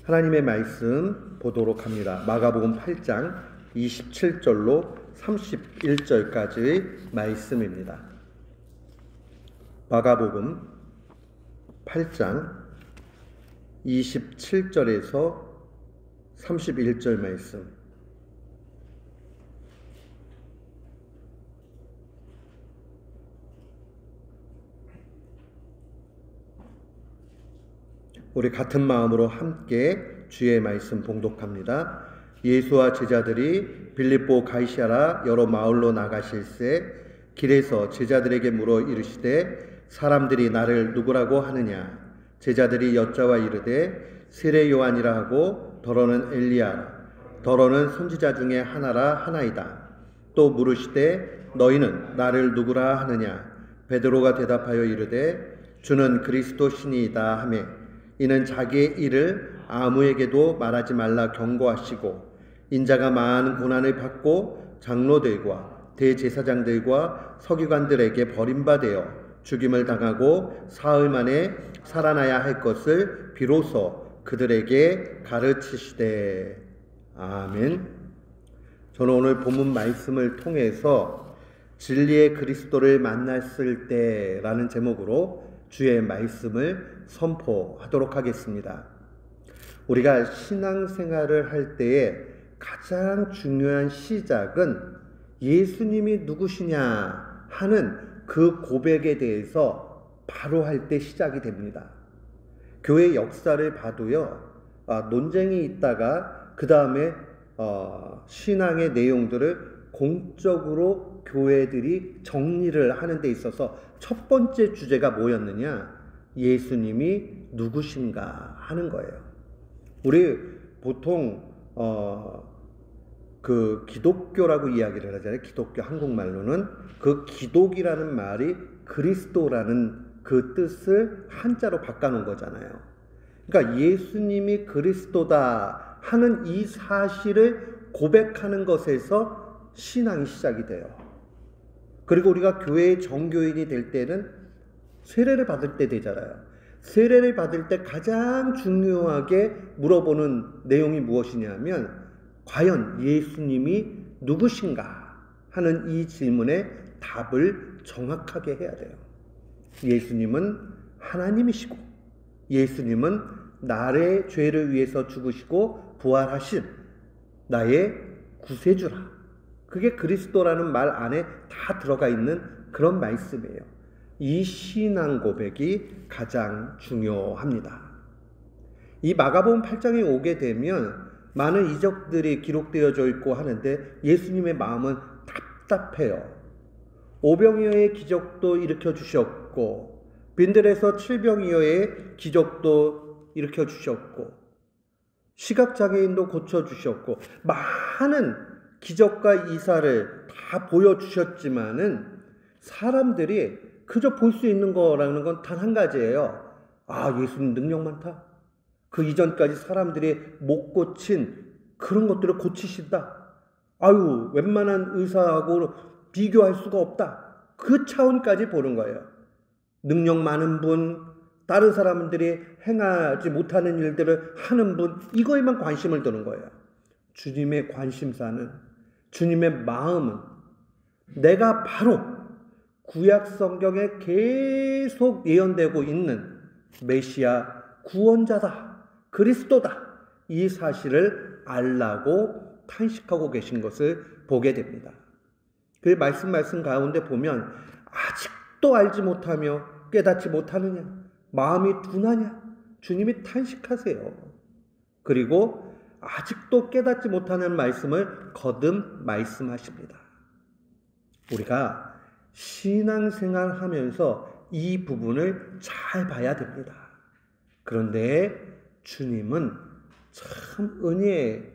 하나님의 말씀 보도록 합니다. 마가복음 8장 27절로 31절까지의 말씀입니다. 마가복음 8장 27절에서 31절 말씀. 우리 같은 마음으로 함께 주의 말씀 봉독합니다. 예수와 제자들이 빌립보 가이사랴 여러 마을로 나가실새 길에서 제자들에게 물어 이르시되 사람들이 나를 누구라고 하느냐? 제자들이 여짜와 이르되 세례 요한이라 하고 더러는 엘리야라 더러는 선지자 중에 하나라 하나이다. 또 물으시되 너희는 나를 누구라 하느냐? 베드로가 대답하여 이르되 주는 그리스도 신이이다 하매 이는 자기의 일을 아무에게도 말하지 말라 경고하시고 인자가 많은 고난을 받고 장로들과 대제사장들과 서기관들에게 버림받아 죽임을 당하고 사흘 만에 살아나야 할 것을 비로소 그들에게 가르치시되. 아멘. 저는 오늘 본문 말씀을 통해서 진리의 그리스도를 만났을 때라는 제목으로 주의 말씀을 선포하도록 하겠습니다. 우리가 신앙생활을 할 때에 가장 중요한 시작은 예수님이 누구시냐 하는 그 고백에 대해서 바로 할 때 시작이 됩니다. 교회 역사를 봐도요, 논쟁이 있다가 그 다음에 신앙의 내용들을 공적으로 교회들이 정리를 하는 데 있어서 첫 번째 주제가 뭐였느냐? 예수님이 누구신가 하는 거예요. 우리 보통 그 기독교라고 이야기를 하잖아요. 기독교 한국말로는 그 기독이라는 말이 그리스도라는 그 뜻을 한자로 바꿔놓은 거잖아요. 그러니까 예수님이 그리스도다 하는 이 사실을 고백하는 것에서 신앙이 시작이 돼요. 그리고 우리가 교회의 정교인이 될 때는 세례를 받을 때 되잖아요. 세례를 받을 때 가장 중요하게 물어보는 내용이 무엇이냐면 과연 예수님이 누구신가 하는 이 질문에 답을 정확하게 해야 돼요. 예수님은 하나님이시고 예수님은 나의 죄를 위해서 죽으시고 부활하신 나의 구세주라. 그게 그리스도라는 말 안에 다 들어가 있는 그런 말씀이에요. 이 신앙 고백이 가장 중요합니다. 이 마가복음 8장에 오게 되면 많은 이적들이 기록되어져 있고 하는데 예수님의 마음은 답답해요. 오병이어의 기적도 일으켜 주셨고 빈들에서 칠병이어의 기적도 일으켜 주셨고 시각장애인도 고쳐주셨고 많은 기적과 이사를 다 보여주셨지만은 사람들이 그저 볼 수 있는 거라는 건 단 한 가지예요. 아, 예수님 능력 많다. 그 이전까지 사람들이 못 고친 그런 것들을 고치신다. 아유, 웬만한 의사하고 비교할 수가 없다. 그 차원까지 보는 거예요. 능력 많은 분, 다른 사람들이 행하지 못하는 일들을 하는 분, 이거에만 관심을 두는 거예요. 주님의 관심사는, 주님의 마음은 내가 바로 구약 성경에 계속 예언되고 있는 메시아 구원자다, 그리스도다, 이 사실을 알라고 탄식하고 계신 것을 보게 됩니다. 그 말씀 가운데 보면 아직도 알지 못하며 깨닫지 못하느냐, 마음이 둔하냐, 주님이 탄식하세요. 그리고 아직도 깨닫지 못하는 말씀을 거듭 말씀하십니다. 우리가 신앙생활 하면서 이 부분을 잘 봐야 됩니다. 그런데 주님은 참 은혜에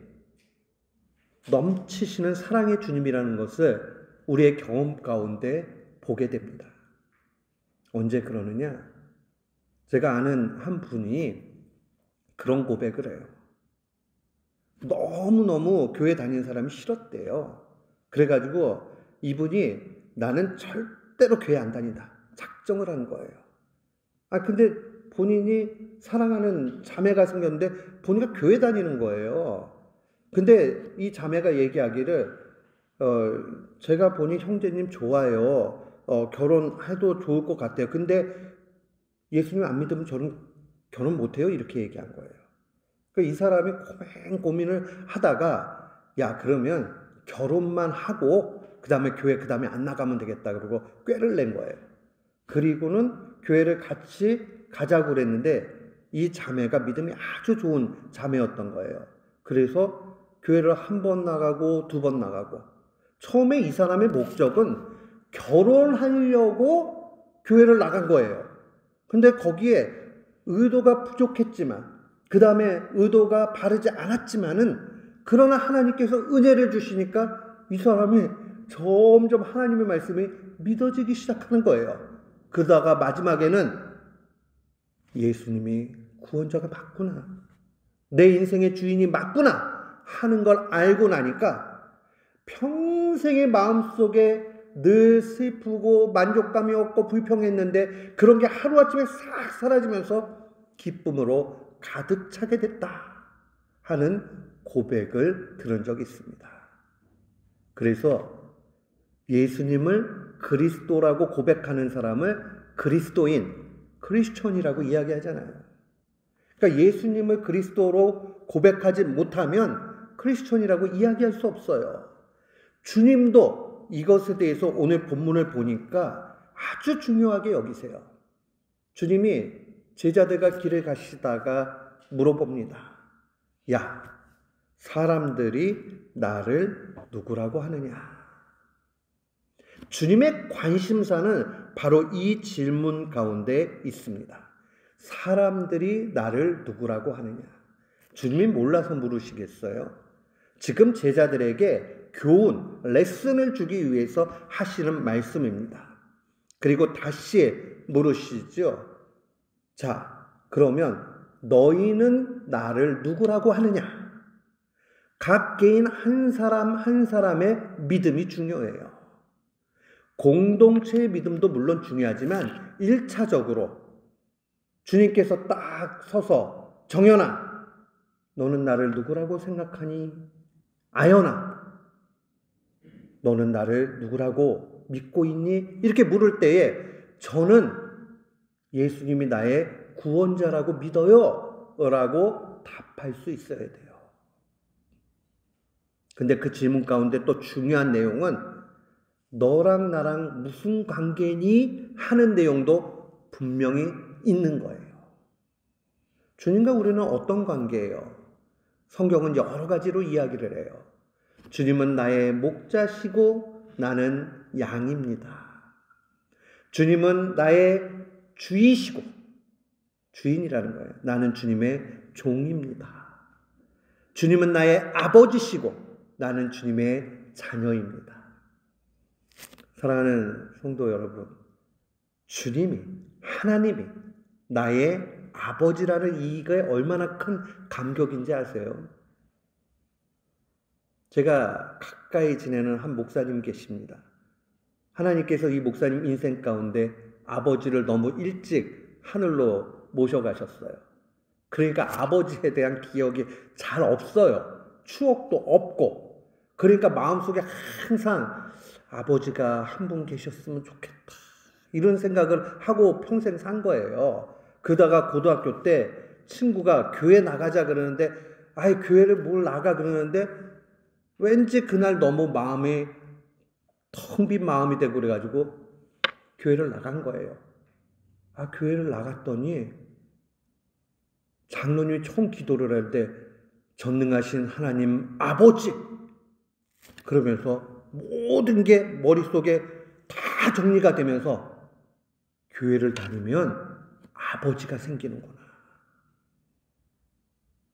넘치시는 사랑의 주님이라는 것을 우리의 경험 가운데 보게 됩니다. 언제 그러느냐? 제가 아는 한 분이 그런 고백을 해요. 너무너무 교회 다니는 사람이 싫었대요. 그래가지고 이분이 나는 절대로 교회 안 다닌다 작정을 한 거예요. 근데 본인이 사랑하는 자매가 생겼는데 보니까 교회 다니는 거예요. 근데 이 자매가 얘기하기를 제가 보니 형제님 좋아요. 결혼해도 좋을 것 같아요. 근데 예수님 안 믿으면 저는 결혼 못해요. 이렇게 얘기한 거예요. 그러니까 이 사람이 고민을 하다가 야 그러면 결혼만 하고 그 다음에 교회 그 다음에 안 나가면 되겠다 그러고 꾀를 낸 거예요. 그리고는 교회를 같이 가자고 그랬는데 이 자매가 믿음이 아주 좋은 자매였던 거예요. 그래서 교회를 한 번 나가고 두 번 나가고 처음에 이 사람의 목적은 결혼하려고 교회를 나간 거예요. 근데 거기에 의도가 부족했지만 그 다음에 의도가 바르지 않았지만은 그러나 하나님께서 은혜를 주시니까 이 사람이 점점 하나님의 말씀이 믿어지기 시작하는 거예요. 그러다가 마지막에는 예수님이 구원자가 맞구나, 내 인생의 주인이 맞구나 하는 걸 알고 나니까 평생의 마음속에 늘 슬프고 만족감이 없고 불평했는데 그런 게 하루아침에 싹 사라지면서 기쁨으로 가득 차게 됐다 하는 고백을 들은 적이 있습니다. 그래서 예수님을 그리스도라고 고백하는 사람을 그리스도인, 크리스천이라고 이야기하잖아요. 그러니까 예수님을 그리스도로 고백하지 못하면 크리스천이라고 이야기할 수 없어요. 주님도 이것에 대해서 오늘 본문을 보니까 아주 중요하게 여기세요. 주님이 제자들과 길을 가시다가 물어봅니다. 야, 사람들이 나를 누구라고 하느냐? 주님의 관심사는 바로 이 질문 가운데 있습니다. 사람들이 나를 누구라고 하느냐? 주님이 몰라서 물으시겠어요? 지금 제자들에게 교훈, 레슨을 주기 위해서 하시는 말씀입니다. 그리고 다시 물으시죠. 자, 그러면 너희는 나를 누구라고 하느냐? 각 개인 한 사람 한 사람의 믿음이 중요해요. 공동체의 믿음도 물론 중요하지만 1차적으로 주님께서 딱 서서 정연아, 너는 나를 누구라고 생각하니? 아연아, 너는 나를 누구라고 믿고 있니? 이렇게 물을 때에 저는 예수님이 나의 구원자라고 믿어요 라고 답할 수 있어야 돼요. 근데 그 질문 가운데 또 중요한 내용은 너랑 나랑 무슨 관계니? 하는 내용도 분명히 있는 거예요. 주님과 우리는 어떤 관계예요? 성경은 여러 가지로 이야기를 해요. 주님은 나의 목자시고 나는 양입니다. 주님은 나의 주이시고, 주인이라는 거예요. 나는 주님의 종입니다. 주님은 나의 아버지시고 나는 주님의 자녀입니다. 사랑하는 성도 여러분, 주님이, 하나님이 나의 아버지라는 이게 얼마나 큰 감격인지 아세요? 제가 가까이 지내는 한 목사님 계십니다. 하나님께서 이 목사님 인생 가운데 아버지를 너무 일찍 하늘로 모셔가셨어요. 그러니까 아버지에 대한 기억이 잘 없어요. 추억도 없고. 그러니까 마음속에 항상 아버지가 한 분 계셨으면 좋겠다, 이런 생각을 하고 평생 산 거예요. 그러다가 고등학교 때 친구가 교회 나가자 그러는데 아이 교회를 뭘 나가 그러는데 왠지 그날 너무 마음이 텅 빈 마음이 되고 그래가지고 교회를 나간 거예요. 교회를 나갔더니 장로님이 처음 기도를 할 때 전능하신 하나님 아버지 그러면서 모든 게 머릿속에 다 정리가 되면서 교회를 다니면 아버지가 생기는구나.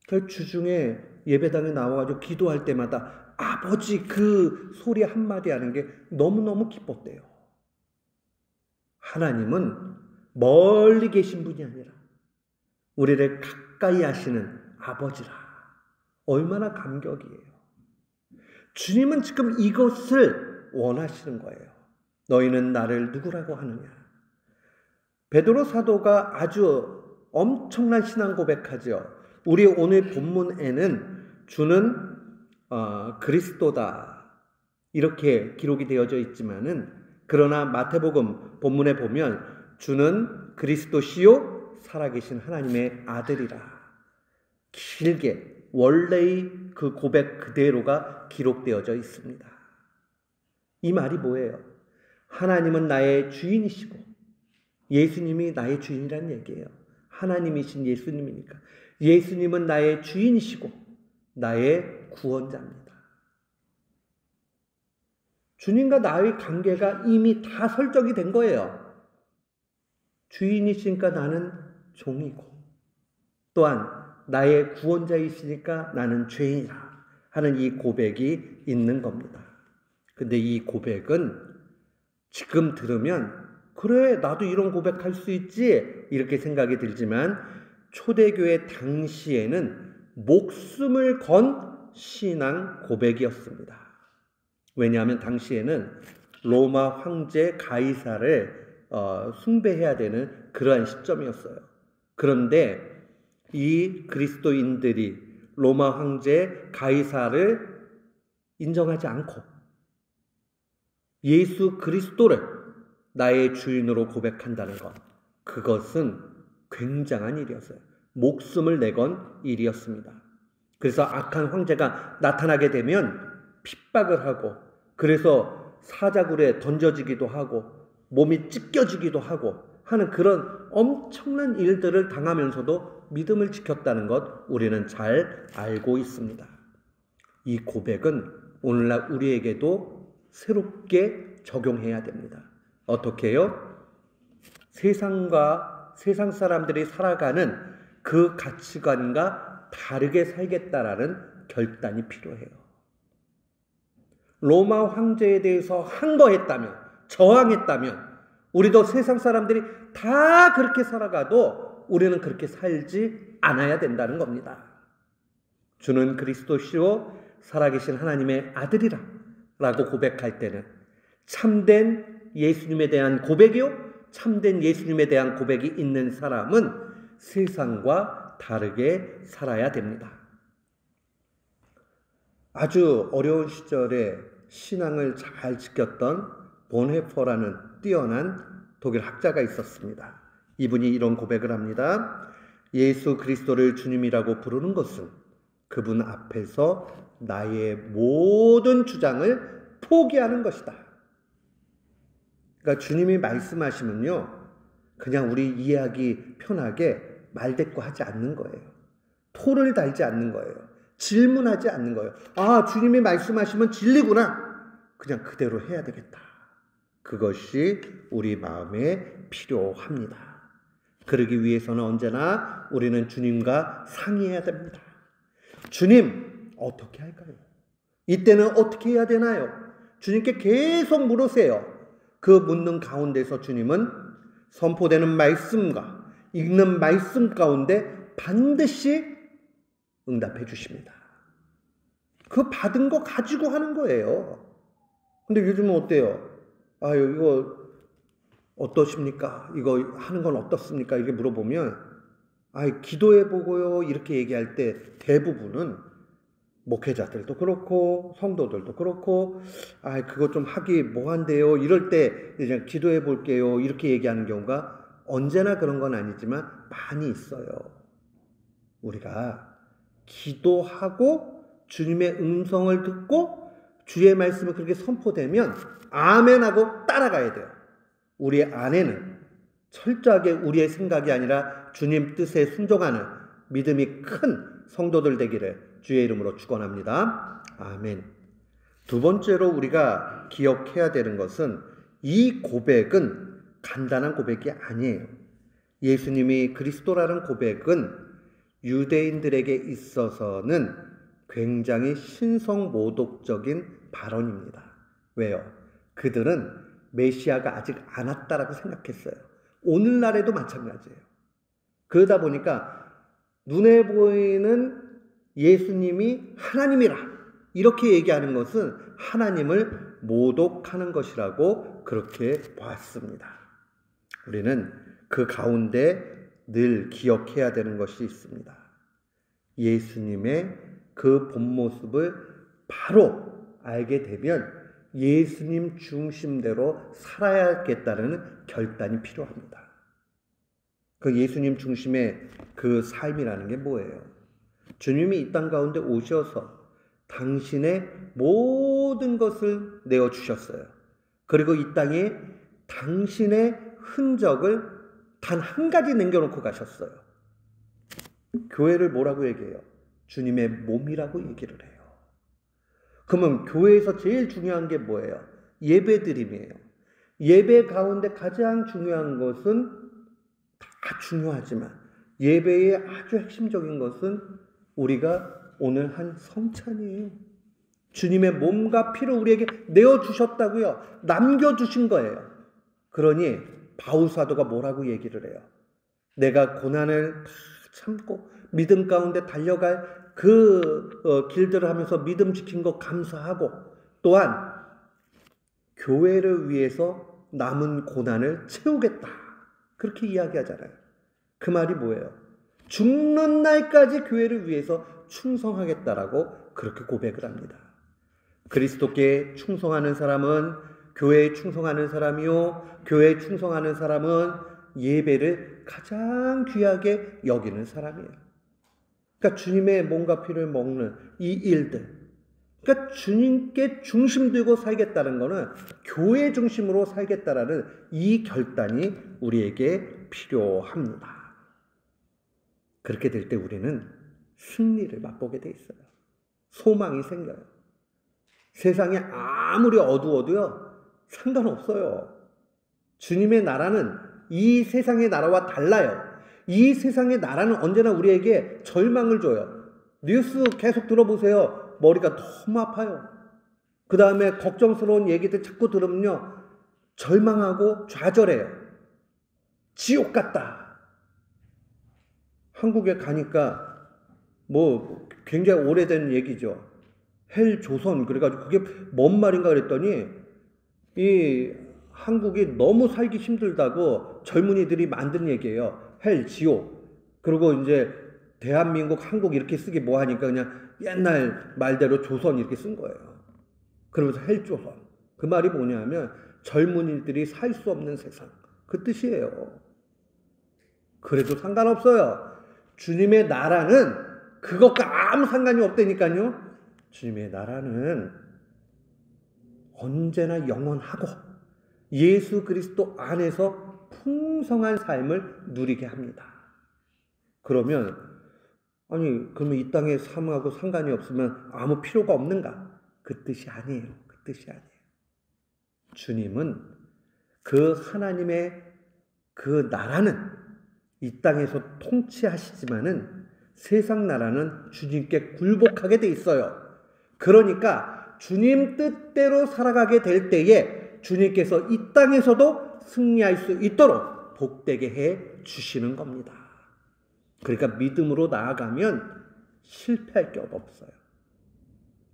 그 주중에 예배당에 나와가지고 기도할 때마다 아버지 그 소리 한마디 하는 게 너무너무 기뻤대요. 하나님은 멀리 계신 분이 아니라 우리를 가까이 하시는 아버지라. 얼마나 감격이에요. 주님은 지금 이것을 원하시는 거예요. 너희는 나를 누구라고 하느냐? 베드로 사도가 아주 엄청난 신앙 고백하죠. 우리 오늘 본문에는 주는 그리스도다 이렇게 기록이 되어져 있지만은, 그러나 마태복음 본문에 보면 주는 그리스도시요 살아계신 하나님의 아들이라, 길게 원래의 그 고백 그대로가 기록되어져 있습니다. 이 말이 뭐예요? 하나님은 나의 주인이시고 예수님이 나의 주인이라는 얘기예요. 하나님이신 예수님이니까 예수님은 나의 주인이시고 나의 구원자입니다. 주님과 나의 관계가 이미 다 설정이 된 거예요. 주인이시니까 나는 종이고, 또한 나의 구원자이시니까 나는 죄인이라 하는 이 고백이 있는 겁니다. 근데 이 고백은 지금 들으면 그래 나도 이런 고백할 수 있지 이렇게 생각이 들지만, 초대교회 당시에는 목숨을 건 신앙 고백이었습니다. 왜냐하면 당시에는 로마 황제 가이사를 숭배해야 되는 그러한 시점이었어요. 그런데 이 그리스도인들이 로마 황제 가이사를 인정하지 않고 예수 그리스도를 나의 주인으로 고백한다는 것, 그것은 굉장한 일이었어요. 목숨을 내건 일이었습니다. 그래서 악한 황제가 나타나게 되면 핍박을 하고, 그래서 사자굴에 던져지기도 하고 몸이 찢겨지기도 하고 하는 그런 엄청난 일들을 당하면서도 믿음을 지켰다는 것 우리는 잘 알고 있습니다. 이 고백은 오늘날 우리에게도 새롭게 적용해야 됩니다. 어떻게 해요? 세상 사람들이 살아가는 그 가치관과 다르게 살겠다라는 결단이 필요해요. 로마 황제에 대해서 항거했다면, 저항했다면, 우리도 세상 사람들이 다 그렇게 살아가도 우리는 그렇게 살지 않아야 된다는 겁니다. 주는 그리스도시요 살아계신 하나님의 아들이라 라고 고백할 때는 참된 예수님에 대한 고백이요, 참된 예수님에 대한 고백이 있는 사람은 세상과 다르게 살아야 됩니다. 아주 어려운 시절에 신앙을 잘 지켰던 본헤퍼라는 뛰어난 독일 학자가 있었습니다. 이분이 이런 고백을 합니다. 예수 그리스도를 주님이라고 부르는 것은 그분 앞에서 나의 모든 주장을 포기하는 것이다. 그러니까 주님이 말씀하시면요, 그냥 우리 이해하기 편하게 말대꾸 하지 않는 거예요. 토를 달지 않는 거예요. 질문하지 않는 거예요. 아, 주님이 말씀하시면 진리구나. 그냥 그대로 해야 되겠다. 그것이 우리 마음에 필요합니다. 그러기 위해서는 언제나 우리는 주님과 상의해야 됩니다. 주님, 어떻게 할까요? 이때는 어떻게 해야 되나요? 주님께 계속 물으세요. 그 묻는 가운데서 주님은 선포되는 말씀과 읽는 말씀 가운데 반드시 응답해 주십니다. 그 받은 거 가지고 하는 거예요. 근데 요즘은 어때요? 아유, 이거 어떠십니까? 이거 하는 건 어떻습니까? 이렇게 물어보면, 기도해 보고요. 이렇게 얘기할 때 대부분은 목회자들도 그렇고 성도들도 그렇고, 그거 좀 하기 뭐한데요. 이럴 때 그냥 기도해 볼게요. 이렇게 얘기하는 경우가 언제나 그런 건 아니지만 많이 있어요. 우리가 기도하고 주님의 음성을 듣고 주의 말씀을 그렇게 선포되면 아멘하고 따라가야 돼요. 우리 안에는 철저하게 우리의 생각이 아니라 주님 뜻에 순종하는 믿음이 큰 성도들 되기를 주의 이름으로 축원합니다. 아멘. 두 번째로 우리가 기억해야 되는 것은 이 고백은 간단한 고백이 아니에요. 예수님이 그리스도라는 고백은 유대인들에게 있어서는 굉장히 신성모독적인 발언입니다. 왜요? 그들은 메시아가 아직 안 왔다라고 생각했어요. 오늘날에도 마찬가지예요. 그러다 보니까 눈에 보이는 예수님이 하나님이라 이렇게 얘기하는 것은 하나님을 모독하는 것이라고 그렇게 봤습니다. 우리는 그 가운데 늘 기억해야 되는 것이 있습니다. 예수님의 그 본 모습을 바로 알게 되면 예수님 중심대로 살아야겠다는 결단이 필요합니다. 그 예수님 중심의 그 삶이라는 게 뭐예요? 주님이 이 땅 가운데 오셔서 당신의 모든 것을 내어주셨어요. 그리고 이 땅에 당신의 흔적을 단 한 가지 남겨놓고 가셨어요. 교회를 뭐라고 얘기해요? 주님의 몸이라고 얘기를 해요. 그러면 교회에서 제일 중요한 게 뭐예요? 예배드림이에요. 예배 가운데 가장 중요한 것은 다 중요하지만 예배의 아주 핵심적인 것은 우리가 오늘 한 성찬이에요. 주님의 몸과 피를 우리에게 내어주셨다고요. 남겨주신 거예요. 그러니 바울 사도가 뭐라고 얘기를 해요? 내가 고난을 다 참고 믿음 가운데 달려갈 그 길들을 하면서 믿음 지킨 것 감사하고 또한 교회를 위해서 남은 고난을 채우겠다. 그렇게 이야기하잖아요. 그 말이 뭐예요? 죽는 날까지 교회를 위해서 충성하겠다라고 그렇게 고백을 합니다. 그리스도께 충성하는 사람은 교회에 충성하는 사람이요, 교회에 충성하는 사람은 예배를 가장 귀하게 여기는 사람이에요. 그러니까 주님의 몸과 피를 먹는 이 일들, 그러니까 주님께 중심 두고 살겠다는 것은 교회 중심으로 살겠다라는 이 결단이 우리에게 필요합니다. 그렇게 될 때 우리는 승리를 맛보게 돼 있어요. 소망이 생겨요. 세상이 아무리 어두워도요, 상관없어요. 주님의 나라는 이 세상의 나라와 달라요. 이 세상의 나라는 언제나 우리에게 절망을 줘요. 뉴스 계속 들어보세요. 머리가 너무 아파요. 그 다음에 걱정스러운 얘기들 자꾸 들으면요, 절망하고 좌절해요. 지옥 같다. 한국에 가니까 뭐 굉장히 오래된 얘기죠. 헬 조선, 그래가지고 그게 뭔 말인가 그랬더니 이 한국이 너무 살기 힘들다고 젊은이들이 만든 얘기예요. 헬, 지옥. 그리고 이제 대한민국, 한국 이렇게 쓰기 뭐 하니까 그냥 옛날 말대로 조선 이렇게 쓴 거예요. 그러면서 헬 조선. 그 말이 뭐냐면 젊은이들이 살 수 없는 세상. 그 뜻이에요. 그래도 상관없어요. 주님의 나라는 그것과 아무 상관이 없다니까요. 주님의 나라는 언제나 영원하고 예수 그리스도 안에서 풍성한 삶을 누리게 합니다. 그러면 그러면 이 땅의 삶하고 상관이 없으면 아무 필요가 없는가? 그 뜻이 아니에요. 그 뜻이 아니에요. 주님은 그 하나님의 그 나라는 이 땅에서 통치하시지만은 세상 나라는 주님께 굴복하게 돼 있어요. 그러니까 주님 뜻대로 살아가게 될 때에 주님께서 이 땅에서도 승리할 수 있도록 복되게 해 주시는 겁니다. 그러니까 믿음으로 나아가면 실패할 게 없어요.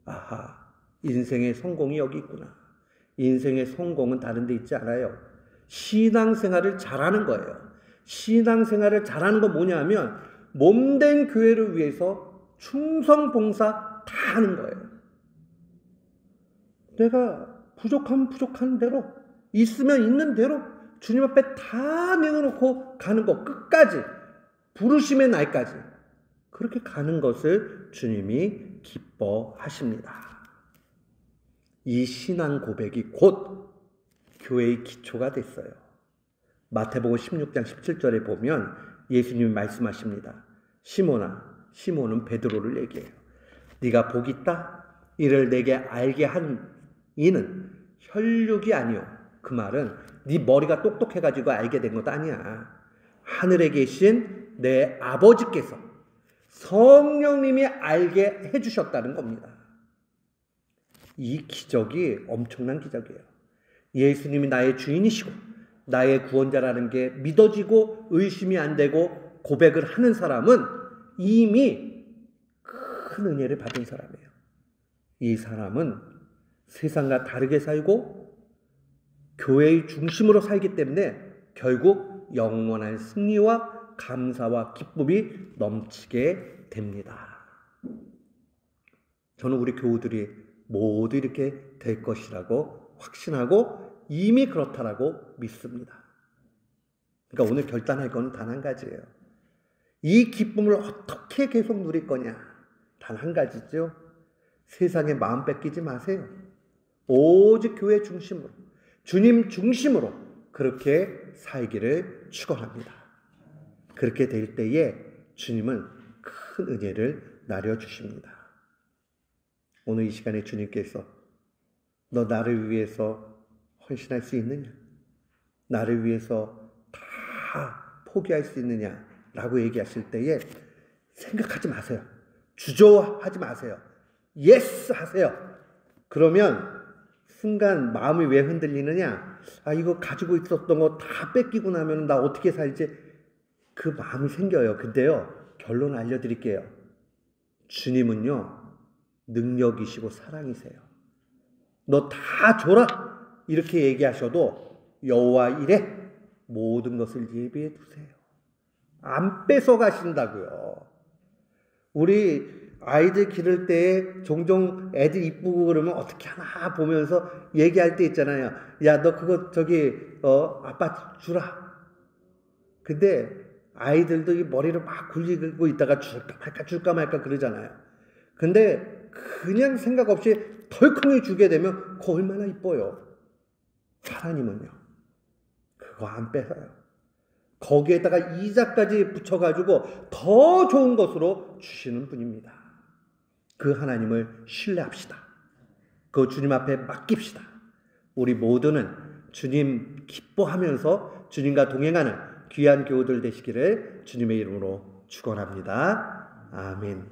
아하, 인생의 성공이 여기 있구나. 인생의 성공은 다른 데 있지 않아요. 신앙생활을 잘하는 거예요. 신앙생활을 잘하는 건 뭐냐면 몸된 교회를 위해서 충성봉사 다 하는 거예요. 내가 부족한 대로, 있으면 있는 대로 주님 앞에 다 내어놓고 가는 거, 끝까지, 부르심의 날까지 그렇게 가는 것을 주님이 기뻐하십니다. 이 신앙 고백이 곧 교회의 기초가 됐어요. 마태복음 16장 17절에 보면 예수님이 말씀하십니다. 시몬은 베드로를 얘기해요. 네가 복이 있다. 이를 내게 알게 한 이는 혈육이 아니요. 그 말은 네 머리가 똑똑해가지고 알게 된 것도 아니야. 하늘에 계신 내 아버지께서 성령님이 알게 해주셨다는 겁니다. 이 기적이 엄청난 기적이에요. 예수님이 나의 주인이시고 나의 구원자라는 게 믿어지고 의심이 안 되고 고백을 하는 사람은 이미 큰 은혜를 받은 사람이에요. 이 사람은 세상과 다르게 살고 교회의 중심으로 살기 때문에 결국 영원한 승리와 감사와 기쁨이 넘치게 됩니다. 저는 우리 교우들이 모두 이렇게 될 것이라고 확신하고 이미 그렇다라고 믿습니다. 그러니까 오늘 결단할 건 단 한 가지예요. 이 기쁨을 어떻게 계속 누릴 거냐? 단 한 가지죠. 세상에 마음 뺏기지 마세요. 오직 교회 중심으로, 주님 중심으로 그렇게 살기를 축원합니다. 그렇게 될 때에 주님은 큰 은혜를 나려주십니다. 오늘 이 시간에 주님께서 너 나를 위해서 헌신할 수 있느냐? 나를 위해서 다 포기할 수 있느냐? 라고 얘기하실 때에 생각하지 마세요. 주저하지 마세요. 예스 하세요. 그러면 순간 마음이 왜 흔들리느냐? 아, 이거 가지고 있었던 거 다 뺏기고 나면 나 어떻게 살지? 그 마음이 생겨요. 근데요, 결론 알려드릴게요. 주님은요, 능력이시고 사랑이세요. 너 다 줘라! 이렇게 얘기하셔도 여호와 이래 모든 것을 예비해 두세요. 안 뺏어 가신다고요. 우리 아이들 기를 때 종종 애들 이쁘고 그러면 어떻게 하나 보면서 얘기할 때 있잖아요. 야, 너 그거 저기 아빠 주라. 근데 아이들도 이 머리를 막 굴리고 있다가 줄까 말까 그러잖아요. 근데 그냥 생각 없이 덜컹이 주게 되면 그거 얼마나 이뻐요. 하나님은요, 그거 안 뺏어요. 거기에다가 이자까지 붙여가지고 더 좋은 것으로 주시는 분입니다. 그 하나님을 신뢰합시다. 그 주님 앞에 맡깁시다. 우리 모두는 주님 기뻐하면서 주님과 동행하는 귀한 교우들 되시기를 주님의 이름으로 축원합니다. 아멘.